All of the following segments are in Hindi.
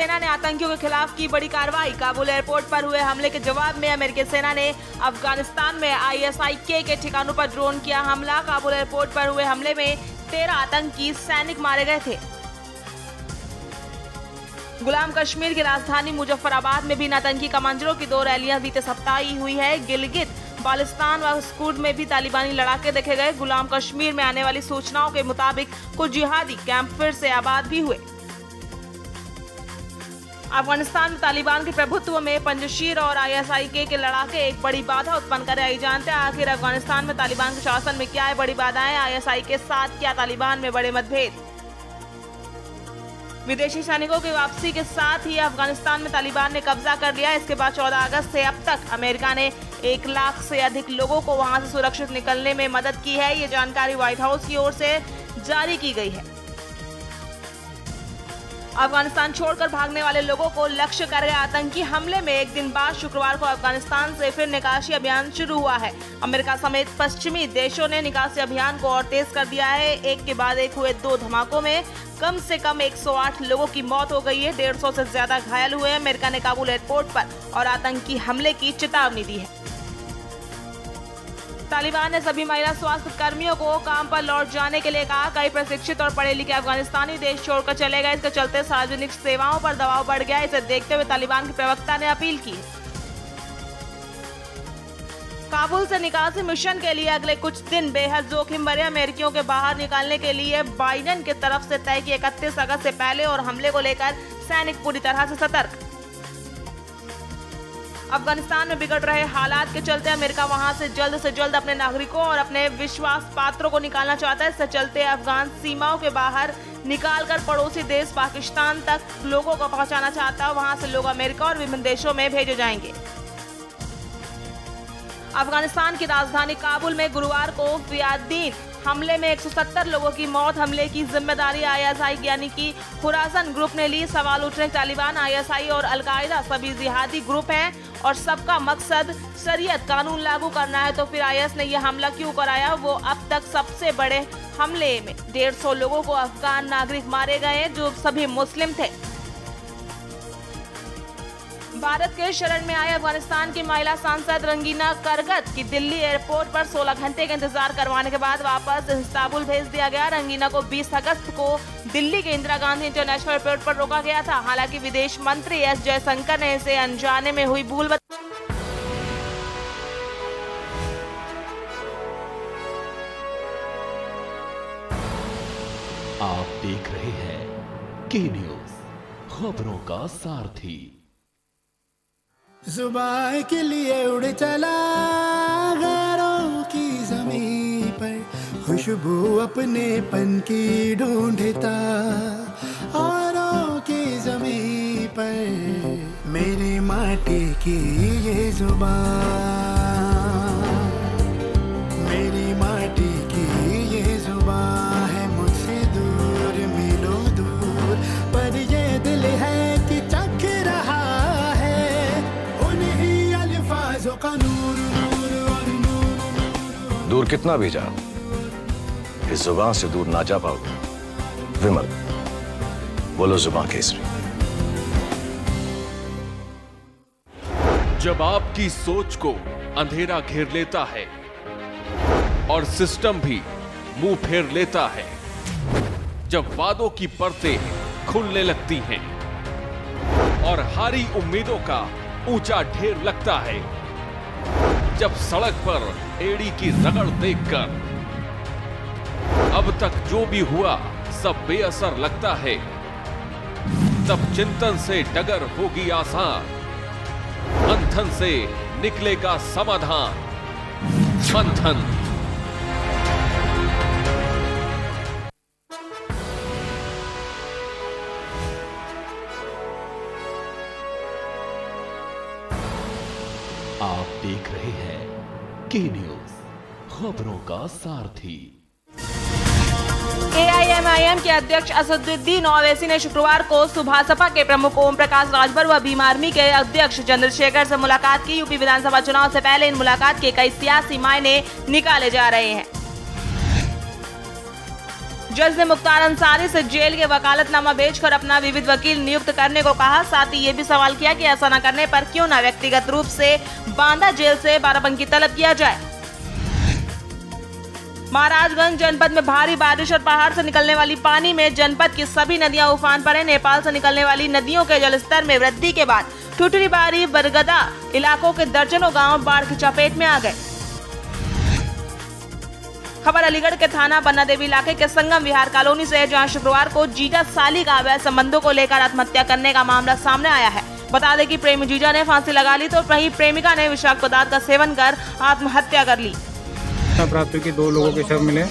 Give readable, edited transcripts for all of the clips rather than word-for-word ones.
सेना ने आतंकियों के खिलाफ की बड़ी कार्रवाई। काबुल एयरपोर्ट पर हुए हमले के जवाब में अमेरिकी सेना ने अफगानिस्तान में ISIK के ठिकानों पर ड्रोन किया हमला। काबुल एयरपोर्ट पर हुए हमले में 13 आतंकी सैनिक मारे गए थे। गुलाम कश्मीर की राजधानी मुजफ्फराबाद में भी आतंकी कमांडरों की 2 रैलियां बीते सप्ताह ही हुई है। गिलगित बाल्टिस्तान व स्कूड में भी तालिबानी लड़ाके देखे गए। गुलाम कश्मीर में आने वाली सूचनाओं के मुताबिक कुछ जिहादी कैंप फिर से आबाद भी हुए। अफगानिस्तान में तालिबान के प्रभुत्व में पंजशीर और ISIK के लड़ाके एक बड़ी बाधा उत्पन्न कर रहे। जानते हैं आखिर अफगानिस्तान में तालिबान के शासन में क्या है बड़ी बाधाएं, ISIK के साथ क्या तालिबान में बड़े मतभेद। विदेशी सैनिकों की वापसी के साथ ही अफगानिस्तान में तालिबान ने कब्जा कर लिया। इसके बाद 14 अगस्त से अब तक अमेरिका ने 1 लाख से अधिक लोगों को वहां से सुरक्षित निकलने में मदद की है। ये जानकारी व्हाइट हाउस की ओर से जारी की गई है। अफगानिस्तान छोड़कर भागने वाले लोगों को लक्ष्य कर गए आतंकी हमले में एक दिन बाद शुक्रवार को अफगानिस्तान से फिर निकासी अभियान शुरू हुआ है। अमेरिका समेत पश्चिमी देशों ने निकासी अभियान को और तेज कर दिया है। एक के बाद एक हुए 2 धमाकों में कम से कम 108 लोगों की मौत हो गई है। 150 से ज्यादा घायल हुए हैं। अमेरिका ने काबुल एयरपोर्ट पर और आतंकी हमले की चेतावनी दी है। तालिबान ने सभी महिला स्वास्थ्य कर्मियों को काम पर लौट जाने के लिए कहा। कई प्रशिक्षित और पढ़े लिखे अफगानिस्तानी देश छोड़कर चले गए। इसके चलते सार्वजनिक सेवाओं पर दबाव बढ़ गया। इसे देखते हुए तालिबान के प्रवक्ता ने अपील की। काबुल से निकासी मिशन के लिए अगले कुछ दिन बेहद जोखिम भरे। अमेरिकियों के बाहर निकालने के लिए बाइडेन की तरफ से तय की 31 अगस्त से पहले और हमले को लेकर सैनिक पूरी तरह से सतर्क। अफगानिस्तान में बिगड़ रहे हालात के चलते अमेरिका वहां से जल्द अपने नागरिकों और अपने विश्वास पात्रों को निकालना चाहता है। इससे चलते अफगान सीमाओं के बाहर निकालकर पड़ोसी देश पाकिस्तान तक लोगों को पहुंचाना चाहता है। वहां से लोग अमेरिका और विभिन्न देशों में भेजे जाएंगे। अफगानिस्तान की राजधानी काबुल में गुरुवार को फियादीन हमले में 170 लोगों की मौत। हमले की जिम्मेदारी ISI यानी कि खुरासन ग्रुप ने ली। सवाल उठ रहे तालिबान, ISI और अलकायदा सभी जिहादी ग्रुप हैं और सबका मकसद शरीयत कानून लागू करना है। तो फिर IS ने यह हमला क्यों कराया? वो अब तक सबसे बड़े हमले में 150 लोगों को अफगान नागरिक मारे गए जो सभी मुस्लिम थे। भारत के शरण में आए अफगानिस्तान की महिला सांसद रंगीना करगत की दिल्ली एयरपोर्ट पर 16 घंटे का इंतजार करवाने के बाद वापस इस्तांबुल भेज दिया गया। रंगीना को 20 अगस्त को दिल्ली के इंदिरा गांधी इंटरनेशनल एयरपोर्ट पर रोका गया था। हालांकि विदेश मंत्री S जयशंकर ने इसे अनजाने में हुई भूल आप देख रहे हैं के न्यूज, खबरों का सारथी। जुबान के लिए उड़ चला गैरों की ज़मीं पर, खुशबू अपनेपन की ढूंढता औरों की ज़मीं पर। मेरी माटी की ये जुबान, मेरी माटी की ये जुबान है मुझसे दूर मीलों दूर, पर ये दिल है कि चख रहा का नूर, नूर और नूर। दूर कितना भी जा, इस जुबान से दूर ना जा पाओगे। विमल, बोलो जुबान केसरी। जब आपकी सोच को अंधेरा घेर लेता है और सिस्टम भी मुंह फेर लेता है, जब वादों की परतें खुलने लगती हैं और हारी उम्मीदों का ऊंचा ढेर लगता है, जब सड़क पर एड़ी की रगड़ देखकर अब तक जो भी हुआ सब बेअसर लगता है, तब चिंतन से डगर होगी आसान, मंथन से निकलेगा समाधान। मंथन। आप देख रहे हैं के न्यूज, खबरों का सारथी। AIMIM के अध्यक्ष असदुद्दीन ओवैसी ने शुक्रवार को सुबह सपा के प्रमुख ओम प्रकाश राजभर व भीम आर्मी के अध्यक्ष चंद्रशेखर से मुलाकात की। यूपी विधानसभा चुनाव से पहले इन मुलाकात के कई सियासी मायने निकाले जा रहे हैं। जज ने मुख्तार अंसारी से जेल के वकालतनामा भेजकर अपना विविध वकील नियुक्त करने को कहा। साथ ही ये भी सवाल किया कि ऐसा न करने पर क्यों न व्यक्तिगत रूप से बांदा जेल से बाराबंकी तलब किया जाए। महाराजगंज जनपद में भारी बारिश और पहाड़ से निकलने वाली पानी में जनपद की सभी नदियां उफान पर हैं। नेपाल से निकलने वाली नदियों के जलस्तर में वृद्धि के बाद ठुठरीबारी, बरगदा इलाकों के दर्जनों गांव बाढ़ की चपेट में आ गए। खबर अलीगढ़ के थाना बन्ना देवी इलाके के संगम विहार कॉलोनी से है, जहां शुक्रवार को जीजा साली का अवैध संबंधों को लेकर आत्महत्या करने का मामला सामने आया है। बता दें कि प्रेमी जीजा ने फांसी लगा ली तो वहीं प्रेमिका ने विषाक्त पदार्थ का सेवन कर आत्महत्या कर ली। प्राप्त हुई कि 2 लोगों के शव मिले।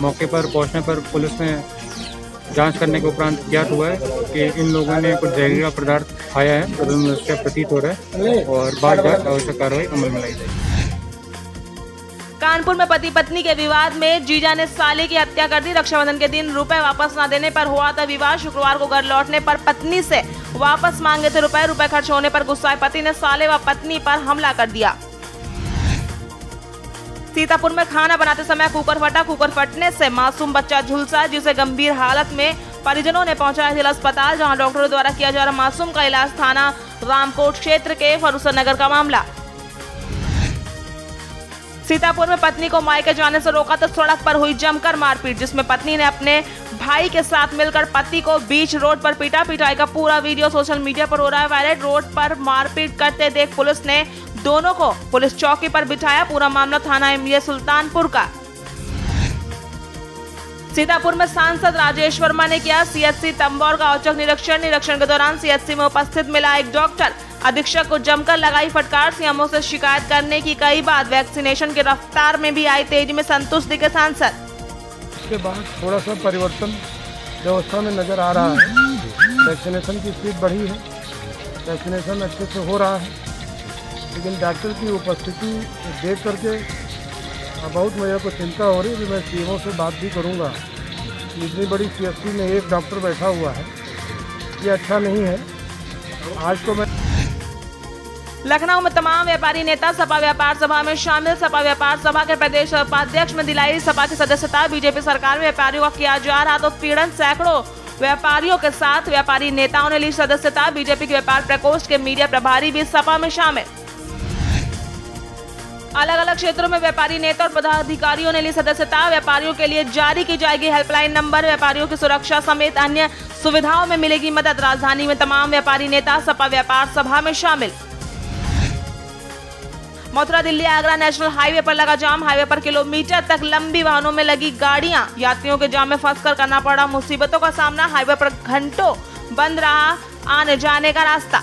मौके पर पहुंचने पर पुलिस ने जांच करने के उपरांत ज्ञात हुआ है कि इन लोगों ने कुछ जहरीला पदार्थ खाया है, उसका प्रतीत हो रहा है और बाद जांच आवश्यक कार्रवाई अमल में लाई जाएगी। कानपुर में पति पत्नी के विवाद में जीजा ने साली की हत्या कर दी। रक्षाबंधन के दिन रुपए वापस न देने पर हुआ था विवाद। शुक्रवार को घर लौटने पर पत्नी से वापस मांगे थे रुपए खर्च होने पर गुस्साए पति ने साले व पत्नी पर हमला कर दिया। सीतापुर में खाना बनाते समय कुकर फटा। कुकर फटने से मासूम बच्चा झुलसा, जिसे गंभीर हालत में परिजनों ने पहुंचाया जिला अस्पताल, जहां डॉक्टरों द्वारा किया जा रहा मासूम का इलाज। थाना रामकोट क्षेत्र के फरुसन नगर का मामला। सीतापुर में पत्नी को मायके जाने से रोका तो सड़क पर हुई जमकर मारपीट, जिसमें पत्नी ने अपने भाई के साथ मिलकर पति को बीच रोड पर पीटा। पिटाई का पूरा वीडियो सोशल मीडिया पर हो रहा है वायरल। रोड पर मारपीट करते देख पुलिस ने दोनों को पुलिस चौकी पर बिठाया। पूरा मामला थाना एमएलए सुल्तानपुर का। सीतापुर में सांसद राजेश वर्मा ने किया सीएचसी तंबौर का औचक निरीक्षण। निरीक्षण के दौरान सीएचसी में उपस्थित मिला एक डॉक्टर अधीक्षक को जमकर लगाई फटकार। सीएमओ से शिकायत करने की कई बात। वैक्सीनेशन की रफ्तार में भी आई तेजी में संतुष्ट दिखे सांसद। इसके बाद थोड़ा सा परिवर्तन व्यवस्था में नजर आ रहा है। वैक्सीनेशन की स्पीड बढ़ी है, वैक्सीनेशन अच्छे से हो रहा है, लेकिन डॉक्टर की उपस्थिति देख करके बहुत मुझे को चिंता हो रही है कि मैं सीएमओ से बात भी करूंगा। इतनी बड़ी सीएचसी में एक डॉक्टर बैठा हुआ है, ये अच्छा नहीं है। आज तो मैं लखनऊ में तमाम व्यापारी नेता सपा व्यापार सभा में शामिल। सपा व्यापार सभा के प्रदेश उपाध्यक्ष में दिलाई सपा की सदस्यता। बीजेपी सरकार में व्यापारियों का किया जा रहा तो पीड़न। सैकड़ों व्यापारियों के साथ व्यापारी नेताओं ने ली सदस्यता। बीजेपी के व्यापार प्रकोष्ठ के मीडिया प्रभारी भी सपा में शामिल। अलग अलग क्षेत्रों में व्यापारी नेता और पदाधिकारियों ने ली सदस्यता। व्यापारियों के लिए जारी की जाएगी हेल्पलाइन नंबर। व्यापारियों की सुरक्षा समेत अन्य सुविधाओं में मिलेगी मदद। राजधानी में तमाम व्यापारी नेता सपा व्यापार सभा में शामिल। मथुरा दिल्ली आगरा नेशनल हाईवे पर लगा जाम। हाईवे पर किलोमीटर तक लंबी वाहनों में लगी गाड़ियां। यात्रियों के जाम में फंसकर करना पड़ा मुसीबतों का सामना। हाईवे पर घंटों बंद रहा आने जाने का रास्ता।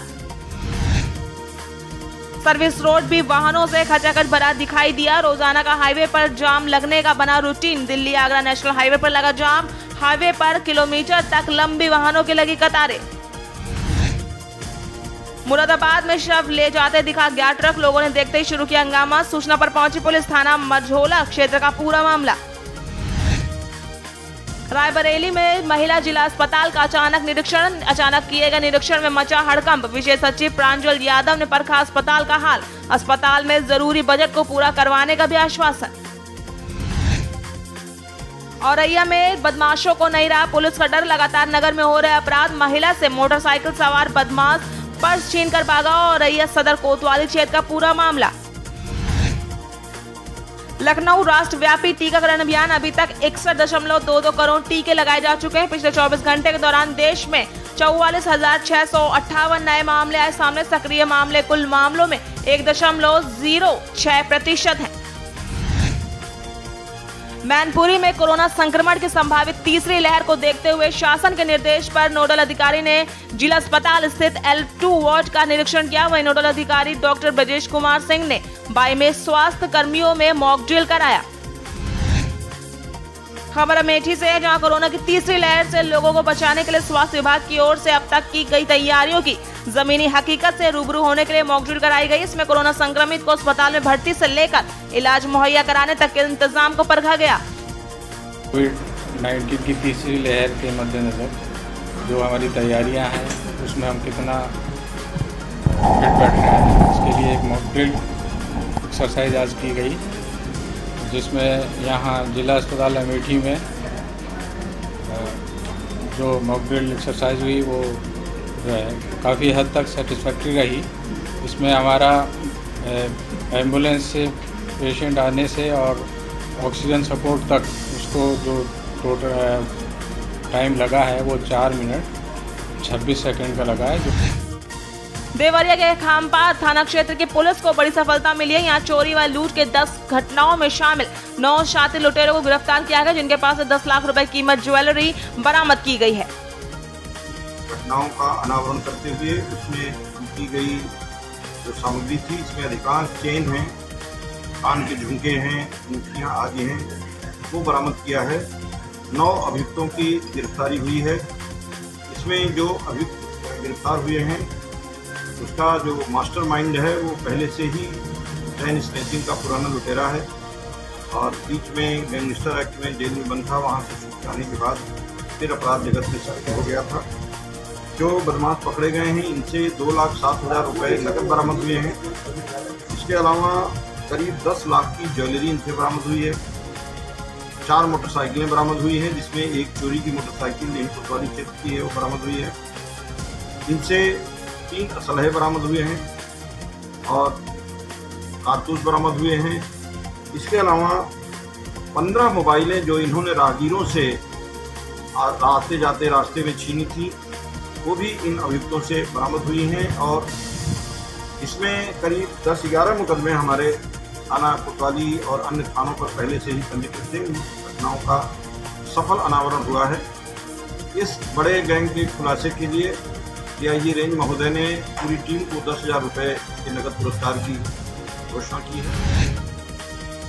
सर्विस रोड भी वाहनों से खचाखच भरा दिखाई दिया। रोजाना का हाईवे पर जाम लगने का बना routine. Delhi Agra national highway पर लगा जाम। हाईवे पर किलोमीटर तक लंबी वाहनों की लगी कतारें। मुरादाबाद में शव ले जाते दिखा गया ट्रक। लोगों ने देखते ही शुरू किया हंगामा। सूचना पर पहुंची पुलिस। थाना मझोला क्षेत्र का पूरा मामला। रायबरेली में महिला जिला अस्पताल का अचानक निरीक्षण। अचानक किए गए निरीक्षण में मचा हड़कंप। विशेष सचिव प्रांजल यादव ने परखा अस्पताल का हाल। अस्पताल में जरूरी बजट को पूरा करवाने का भी आश्वासन। औरैया में बदमाशों को नहीं रहा पुलिस का डर। लगातार नगर में हो रहे अपराध। महिला से मोटरसाइकिल सवार बदमाश पर्स छीनकर भागा। औरैया सदर कोतवाली क्षेत्र का पूरा मामला। लखनऊ राष्ट्रव्यापी टीकाकरण अभियान। अभी तक 61.22 करोड़ टीके लगाए जा चुके हैं। पिछले 24 घंटे के दौरान देश में 44,658 नए मामले आए सामने। सक्रिय मामले कुल मामलों में 1.06% हैं। मैनपुरी में कोरोना संक्रमण की संभावित तीसरी लहर को देखते हुए शासन के निर्देश पर नोडल अधिकारी ने जिला अस्पताल स्थित L2 वार्ड का निरीक्षण किया। वहीं नोडल अधिकारी डॉक्टर ब्रजेश कुमार सिंह ने 22 में स्वास्थ्य कर्मियों में मॉक ड्रिल कराया। खबर अमेठी से है, जहां कोरोना की तीसरी लहर से लोगों को बचाने के लिए स्वास्थ्य विभाग की ओर से अब तक की गई तैयारियों की जमीनी हकीकत से रूबरू होने के लिए मॉक ड्रिल कराई गई। इसमें कोरोना संक्रमित को अस्पताल में भर्ती से लेकर इलाज मुहैया कराने तक के इंतजाम को परखा गया। कोविड-19 की तीसरी लहर के मद्देनजर जो हमारी तैयारियां हैं उसमें हम कितना फिट बैठ रहे हैं, इसके लिए एक मॉक ड्रिल एक्सरसाइज आज की गई, जिसमें यहाँ जिला अस्पताल अमेठी में जो मॉक ड्रिल एक्सरसाइज हुई वो काफ़ी हद तक सेटिस्फैक्ट्री रही। इसमें हमारा एम्बुलेंस से पेशेंट आने से और ऑक्सीजन सपोर्ट तक उसको जो टोटल टाइम लगा है वो 4 मिनट 26 सेकंड का लगा है। देवरिया के खामपार थाना क्षेत्र की पुलिस को बड़ी सफलता मिली है। यहाँ चोरी व लूट के 10 घटनाओं में शामिल 9 शातिर लुटेरों को गिरफ्तार किया गया, जिनके पास से 10 लाख रुपए कीमत ज्वेलरी बरामद की गई है। घटनाओं का अनावरण करते हुए उसमें की गई जो सामग्री थी, इसमें अधिकांश चेन हैं, कान के झुमके हैं, अंगूठियां आदि हैं, वो बरामद किया है। 9 अभियुक्तों की गिरफ्तारी हुई है। इसमें जो अभियुक्त गिरफ्तार हुए हैं उसका जो मास्टरमाइंड है वो पहले से ही चैन स्नैचिंग का पुराना लुटेरा है और बीच में गैंगस्टर एक्ट में जेल में बंद था। वहाँ से छूट जाने के बाद फिर अपराध जगत में सक्रिय हो गया था। जो बदमाश पकड़े गए हैं इनसे 2,07,000 रुपये नकद बरामद हुए हैं। इसके अलावा करीब 10 लाख की ज्वेलरी इनसे बरामद हुई है। 4 मोटरसाइकिलें बरामद हुई हैं, जिसमें एक चोरी की मोटरसाइकिल यहीं कोतवाली क्षेत्र की है वो बरामद हुई है। इनसे 3 असलहे बरामद हुए हैं और कारतूस बरामद हुए हैं। इसके अलावा 15 मोबाइलें जो इन्होंने राहगीरों से आते जाते रास्ते में छीनी थी वो भी इन अभियुक्तों से बरामद हुई हैं और इसमें करीब 10-11 मुकदमे हमारे थाना कोतवाली और अन्य थानों पर पहले से ही पंजीकृत थे। घटनाओं का सफल अनावरण हुआ है। इस बड़े गैंग के खुलासे के लिए डीआईजी रेंज महोदय ने पूरी टीम को 10,000 रुपये के नकद पुरस्कार की घोषणा की है।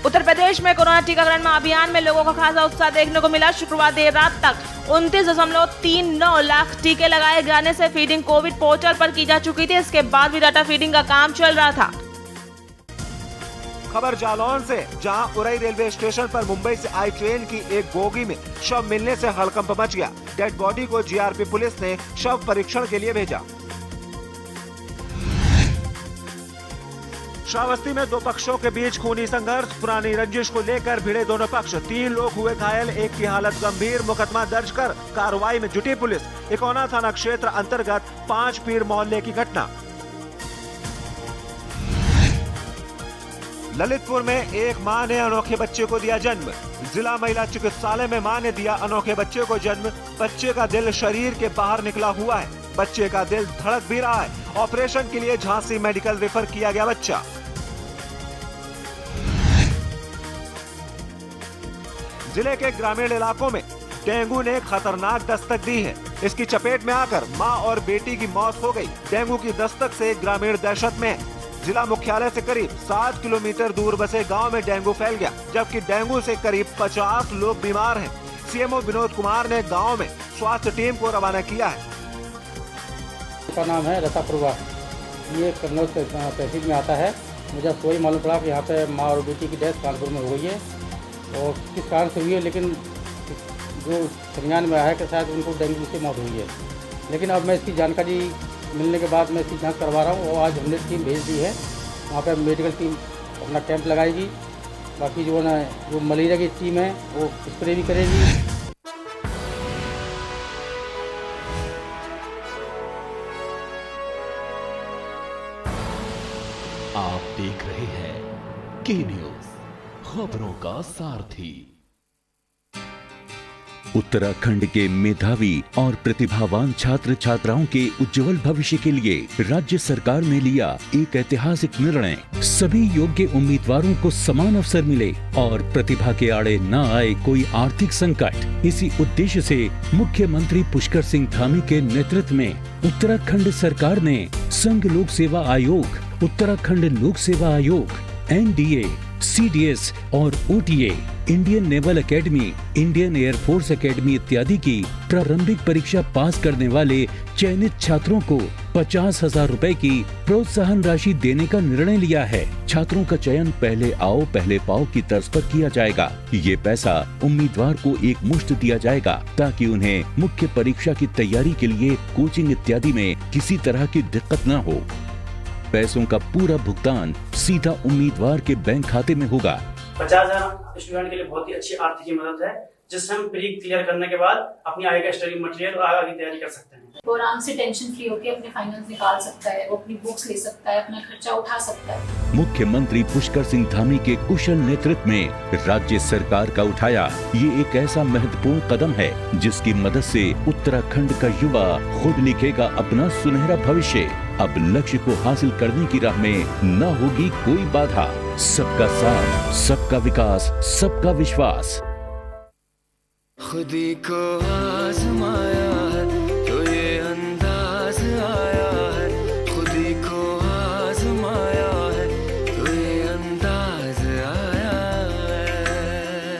उत्तर प्रदेश में कोरोना टीकाकरण अभियान में लोगों का खासा उत्साह देखने को मिला। शुक्रवार देर रात तक 29.39 लाख टीके लगाए जाने से फीडिंग कोविड पोर्टल पर की जा चुकी थी। इसके बाद भी डाटा फीडिंग का काम चल रहा था। खबर जालौन से, जहां उरई रेलवे स्टेशन पर मुंबई से आई ट्रेन की एक बोगी में शव मिलने से हड़कंप मच गया। डेड बॉडी को जीआरपी पुलिस ने शव परीक्षण के लिए भेजा। श्रावस्ती में 2 पक्षों के बीच खूनी संघर्ष, पुरानी रंजिश को लेकर भिड़े दोनों पक्ष। 3 लोग हुए घायल, एक की हालत गंभीर। मुकदमा दर्ज कर कार्रवाई में जुटी पुलिस। इकोना थाना क्षेत्र अंतर्गत 5 पीर मोहल्ले की घटना। ललितपुर में एक मां ने अनोखे बच्चे को दिया जन्म। जिला महिला चिकित्सालय में मां ने दिया अनोखे बच्चे को जन्म। बच्चे का दिल शरीर के बाहर निकला हुआ है। बच्चे का दिल धड़क भी रहा है। ऑपरेशन के लिए झांसी मेडिकल रेफर किया गया बच्चा। जिले के ग्रामीण इलाकों में डेंगू ने खतरनाक दस्तक दी है। इसकी चपेट में आकर मां और बेटी की मौत हो गई। डेंगू की दस्तक से ग्रामीण दहशत में है। जिला मुख्यालय से करीब 7 किलोमीटर दूर बसे गांव में डेंगू फैल गया, जबकि डेंगू से करीब 50 लोग बीमार हैं। सीएमओ विनोद कुमार ने गांव में स्वास्थ्य टीम को रवाना किया है। इसका नाम है रतापुरवा, ये कन्नौज तहसील में आता है। मुझे वही मालूम पड़ा कि यहाँ पे माँ और बेटी की डेथ कानपुर में हो गई है और किस कारण से हुई है, लेकिन जो संज्ञान में आया है कि शायद उनको डेंगू से मौत हुई है। लेकिन अब मैं इसकी जानकारी मिलने के बाद मैं इसकी जांच करवा रहा हूँ और आज हमने टीम भेज दी है। वहाँ पे मेडिकल टीम अपना कैंप लगाएगी। बाकी जो है जो मलेरिया की टीम है वो स्प्रे भी करेगी। आप देख रहे हैं के न्यूज़, खबरों का सारथी। उत्तराखंड के मेधावी और प्रतिभावान छात्र छात्राओं के उज्जवल भविष्य के लिए राज्य सरकार ने लिया एक ऐतिहासिक निर्णय। सभी योग्य उम्मीदवारों को समान अवसर मिले और प्रतिभा के आड़े न आए कोई आर्थिक संकट। इसी उद्देश्य से मुख्यमंत्री पुष्कर सिंह धामी के नेतृत्व में उत्तराखंड सरकार ने संघ लोक सेवा आयोग, उत्तराखंड लोक सेवा आयोग, NDA, CDS और OTA, Indian naval academy, Indian air force academy इत्यादि की प्रारंभिक परीक्षा पास करने वाले चयनित छात्रों को 50,000 रुपए की प्रोत्साहन राशि देने का निर्णय लिया है। छात्रों का चयन पहले आओ पहले पाओ की तर्ज पर किया जाएगा। ये पैसा उम्मीदवार को एक मुश्त दिया जाएगा ताकि उन्हें मुख्य परीक्षा की तैयारी के लिए कोचिंग इत्यादि में किसी तरह की दिक्कत न हो। पैसों का पूरा भुगतान सीधा उम्मीदवार के बैंक खाते में होगा। 50,000 स्टूडेंट के लिए बहुत ही अच्छी आर्थिक मदद है। जिससे हम प्री क्लियर करने के बाद अपनी आगे का स्टडी मटेरियल और आगे तैयारी कर सकते हैं। वो आराम से टेंशन फ्री होकर अपने फाइनल्स निकाल सकता है, वो अपनी बुक्स ले सकता है, अपना खर्चा उठा सकता है। मुख्यमंत्री पुष्कर सिंह धामी के कुशल नेतृत्व में राज्य सरकार का उठाया ये एक ऐसा महत्वपूर्ण कदम है जिसकी मदद से उत्तराखंड का युवा खुद लिखेगा अपना सुनहरा भविष्य। अब लक्ष्य को हासिल करने की राह में न होगी कोई बाधा। सबका साथ, सबका विकास, सबका विश्वास। खुदी को आजमाया है तो ये अंदाज आया है, खुदी को आजमाया है तो ये अंदाज आया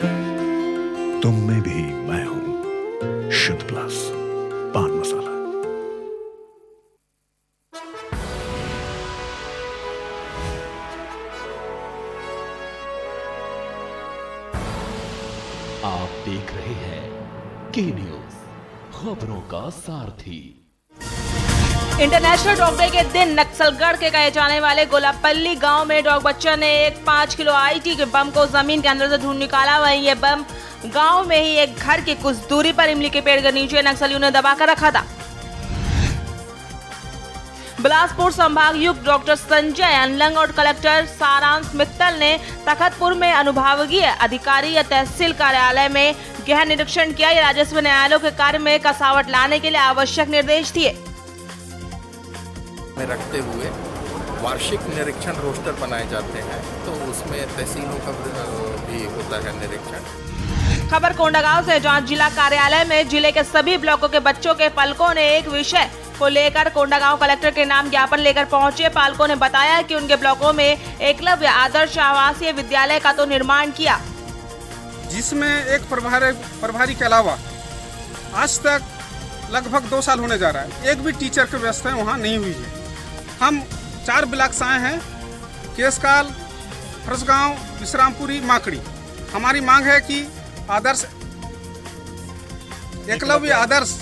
है। तुम में भी मैं हूँ, शुद्ध प्लस पान मसाला। आप देख रहे हैं के न्यूज, खबरों का सारथी। इंटरनेशनल डॉग डे के दिन नक्सलगढ़ के कहे जाने वाले गोलापल्ली गांव में डॉग बच्चों ने एक 5 किलो आईटी के बम को जमीन के अंदर से ढूंढ निकाला। वहीं ये बम गांव में ही एक घर की कुछ दूरी पर इमली के पेड़ के नीचे नक्सलियों ने दबा कर रखा था। बिलासपुर संभागायुक्त डॉक्टर संजय अनलंग और कलेक्टर सारांश मित्तल ने तखतपुर में अनुभागीय अधिकारी या तहसील कार्यालय में गहन निरीक्षण किया। ये राजस्व न्यायालयों के कार्य में कसावट लाने के लिए आवश्यक निर्देश दिए। में रखते हुए वार्षिक निरीक्षण रोस्टर बनाए जाते हैं, तो उसमें तहसीलों का भी होता है निरीक्षण। खबर कोंडागांव से, जहां जिला कार्यालय में जिले के सभी ब्लॉकों के बच्चों के पालकों ने एक विषय को लेकर कोंडागांव कलेक्टर के नाम ज्ञापन लेकर पहुंचे। पालकों ने बताया कि उनके ब्लॉकों में एकलव्य आदर्श आवासीय विद्यालय का तो निर्माण किया, जिसमें एक प्रभारी के अलावा आज तक लगभग 2 साल होने जा रहा है, एक भी टीचर की व्यवस्था वहाँ नहीं हुई है। हम 4 ब्लॉक से आए हैं, केसकाल, फरसगांव, विश्रामपुरी, माकड़ी। हमारी मांग है कि आदर्श एकलव्य आदर्श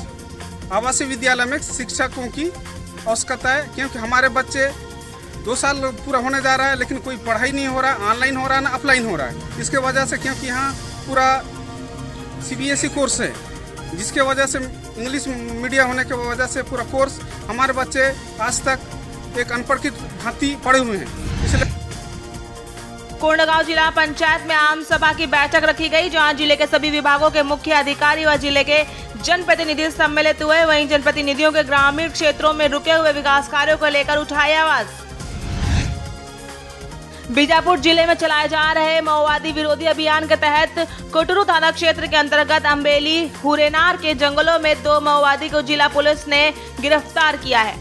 आवासीय विद्यालय में शिक्षकों की आवश्यकता है, क्योंकि हमारे बच्चे 2 साल पूरा होने जा रहा है लेकिन कोई पढ़ाई नहीं हो रहा, ऑनलाइन हो रहा है ना ऑफलाइन हो रहा है। इसके वजह से, क्योंकि यहाँ पूरा CBSE कोर्स है, जिसके वजह से इंग्लिश मीडियम होने की वजह से पूरा कोर्स हमारे बच्चे आज तक एक अनपढ़ की भांति पढ़े हुए हैं। इसलिए कोंडागांव जिला पंचायत में आम सभा की बैठक रखी गई, जहां जिले के सभी विभागों के मुख्य अधिकारी व जिले के जनप्रतिनिधि सम्मिलित हुए। वहीं जनप्रतिनिधियों के ग्रामीण क्षेत्रों में रुके हुए विकास कार्यों को लेकर उठाई आवाज। बीजापुर जिले में चलाए जा रहे माओवादी विरोधी अभियान के तहत कोटरू थाना क्षेत्र के अंतर्गत अम्बेली हुरेनार के जंगलों में 2 माओवादी को जिला पुलिस ने गिरफ्तार किया है।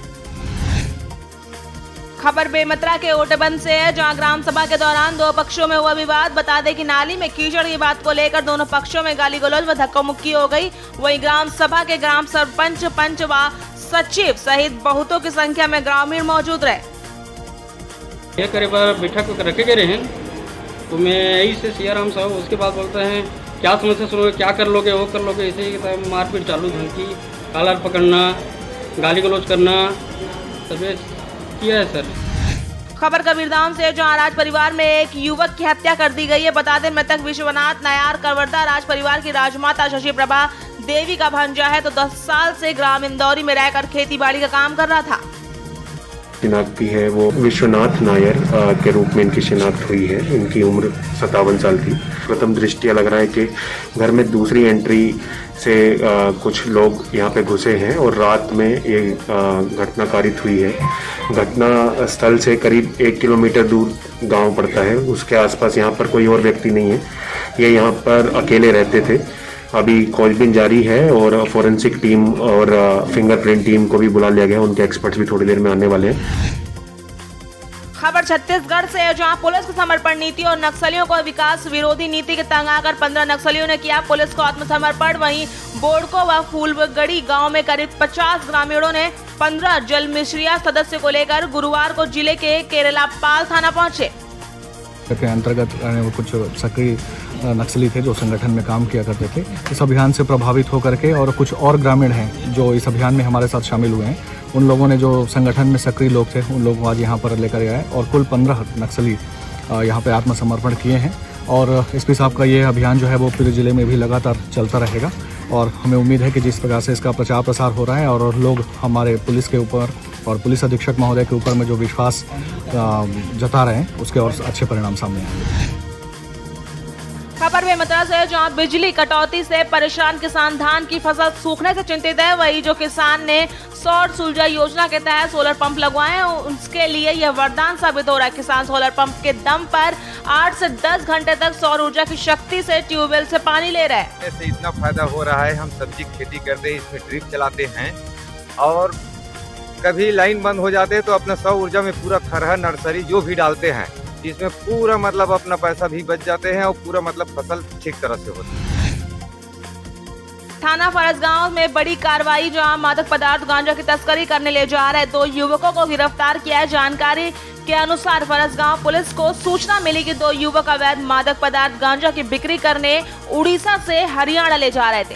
खबर बेमतरा के ओटबंद से है, जहां ग्राम सभा के दौरान 2 पक्षों में हुआ विवाद। बता दें कि नाली में कीचड़ की बात को लेकर दोनों पक्षों में गाली गलौज व धक्का मुक्की हो गई। वहीं ग्राम सभा के ग्राम सरपंच, पंच व सचिव सहित बहुतों की संख्या में ग्रामीण मौजूद रहे। ये करीब बैठक रखे गए हैं, तो मैं यही से सियाराम साहब उसके बाद बोलते हैं क्या समस्या सुनोगे, क्या कर लोगे, वो कर लोगे। ऐसे ही मारपीट चालू, धमकी, कालर पकड़ना, गाली गलौज करना, सब किया है सर। खबर कबीरधाम से, जहां राज परिवार में एक युवक की हत्या कर दी गई है। बता दें मृतक विश्वनाथ नायर करवरदा राज परिवार की राजमाता शशि प्रभा देवी का भांजा है, तो 10 साल से ग्राम इंदौरी में रहकर खेती बाड़ी का काम कर रहा था। शिनाख्ती है वो विश्वनाथ नायर के रूप में इनकी शिनाख्त हुई है। इनकी उम्र 57 साल थी। प्रथम दृष्टिया लग रहा है कि घर में दूसरी एंट्री से कुछ लोग यहाँ पे घुसे हैं और रात में ये घटना कारित हुई है। घटना स्थल से करीब 1 किलोमीटर दूर गांव पड़ता है, उसके आसपास यहाँ पर कोई और व्यक्ति नहीं है। ये यहाँ पर अकेले रहते थे। अभी खोजबीन जारी है और फोरेंसिक टीम और फिंगरप्रिंट टीम को भी बुला लिया गया। उनके एक्सपर्ट्स भी थोड़ी देर में आने वाले हैं। खबर छत्तीसगढ़ से है, जहां पुलिस की समर्पण नीति और नक्सलियों को विकास विरोधी नीति के तंग आकर 15 नक्सलियों ने किया पुलिस को आत्मसमर्पण। वहीं बोड़को व फूलगड़ी गांव में करीब 50 ग्रामीणों ने 15 जल मिश्रिया सदस्य को लेकर गुरुवार को जिले के केरलापाल थाना पहुंचे। के अंतर्गत कुछ सक्रिय नक्सली थे जो संगठन में काम किया करते थे। इस अभियान से प्रभावित होकर के और कुछ और ग्रामीण हैं जो इस अभियान में हमारे साथ शामिल हुए हैं, उन लोगों ने जो संगठन में सक्रिय लोग थे उन लोगों को आज यहाँ पर लेकर आए और कुल 15 नक्सली यहाँ पे आत्मसमर्पण किए हैं। और एसपी साहब का ये अभियान जो है वो पूरे ज़िले में भी लगातार चलता रहेगा और हमें उम्मीद है कि जिस प्रकार से इसका प्रचार प्रसार हो रहा है और लोग हमारे पुलिस के ऊपर और पुलिस अधीक्षक महोदय के ऊपर में जो विश्वास जता रहे हैं उसके और अच्छे परिणाम सामने आएंगे। खबर में मद्रास है जहां बिजली कटौती से परेशान किसान धान की फसल सूखने से चिंतित है। वही जो किसान ने सौर ऊर्जा योजना के तहत सोलर पंप लगवाए हैं उसके लिए यह वरदान साबित हो रहा है। किसान सोलर पंप के दम पर 8 से 10 घंटे तक सौर ऊर्जा की शक्ति से ट्यूबवेल से पानी ले रहे हैं। इससे इतना फायदा हो रहा है, हम सब्जी की खेती करते हैं, इसमें ड्रिप चलाते हैं और कभी लाइन बंद हो जाते हैं तो अपना सौर ऊर्जा में पूरा खरहा नर्सरी जो भी डालते हैं इसमें पूरा मतलब अपना पैसा भी बच जाते हैं और पूरा मतलब फसल ठीक तरह से होती है। थाना फरसगांव में बड़ी कार्रवाई जहां मादक पदार्थ गांजा की तस्करी करने ले जा रहे 2 युवकों को गिरफ्तार किया है। जानकारी के अनुसार फरसगांव पुलिस को सूचना मिली कि 2 युवक अवैध मादक पदार्थ गांजा की बिक्री करने उड़ीसा से हरियाणा ले जा रहे थे।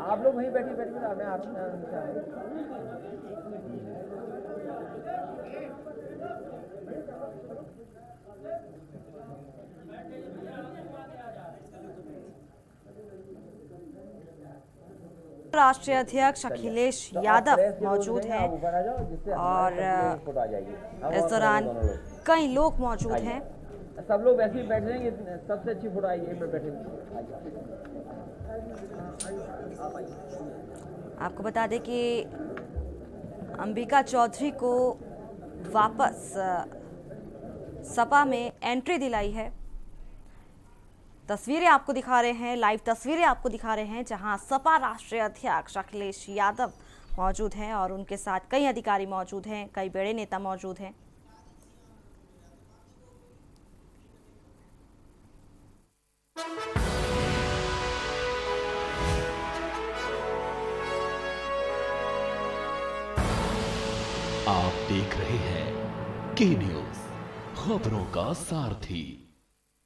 आप लोग वहीं बैठिए राष्ट्रीय अध्यक्ष अखिलेश यादव मौजूद हैं और इस दौरान कई लोग मौजूद हैं। सब लोग वैसे ही बैठ जाएंगे, सबसे अच्छी फोटो आएगी यहीं पर बैठेंगे। आपको बता दें कि अंबिका चौधरी को वापस सपा में एंट्री दिलाई है। तस्वीरें आपको दिखा रहे हैं, लाइव तस्वीरें आपको दिखा रहे हैं जहां सपा राष्ट्रीय अध्यक्ष अखिलेश यादव मौजूद हैं और उनके साथ कई अधिकारी मौजूद हैं, कई बड़े नेता मौजूद हैं। आप देख रहे हैं के न्यूज़, खबरों का सारथी।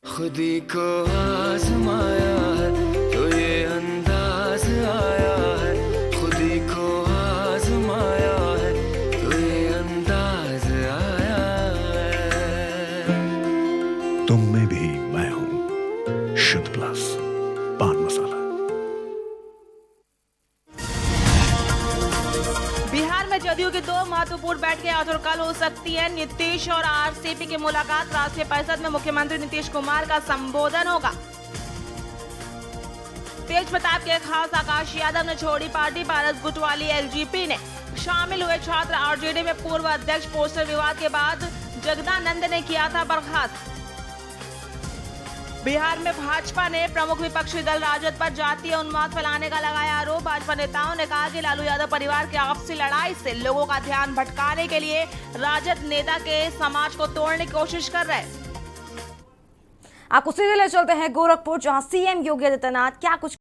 खुदी को आजमाया है तो ये अंदाज आया है, खुदी को आजमाया है तो ये अंदाज आया है। तुम में भी मैं हूं, शुद्ध प्लस पान मसाला। बिहार में जदयू की 2 महत्वपूर्ण बैठकें आज और कल हो सकती है। नीतीश और आरसीपी की मुलाकात, राष्ट्रीय परिषद में मुख्यमंत्री नीतीश कुमार का संबोधन होगा। तेज प्रताप के खास आकाश यादव ने छोड़ी पार्टी, पारस गुट वाली एलजेपी ने शामिल हुए छात्र। आरजेडी में पूर्व अध्यक्ष पोस्टर विवाद के बाद जगदानंद ने किया था बर्खास्त। बिहार में भाजपा ने प्रमुख विपक्षी दल राजद पर जातीय उन्माद फैलाने का लगाया आरोप। भाजपा नेताओं ने कहा कि लालू यादव परिवार की आपसी लड़ाई से लोगों का ध्यान भटकाने के लिए राजद नेता के समाज को तोड़ने की कोशिश कर रहे हैं। आपको सीधे ले चलते हैं गोरखपुर, जहां सीएम योगी आदित्यनाथ क्या कुछ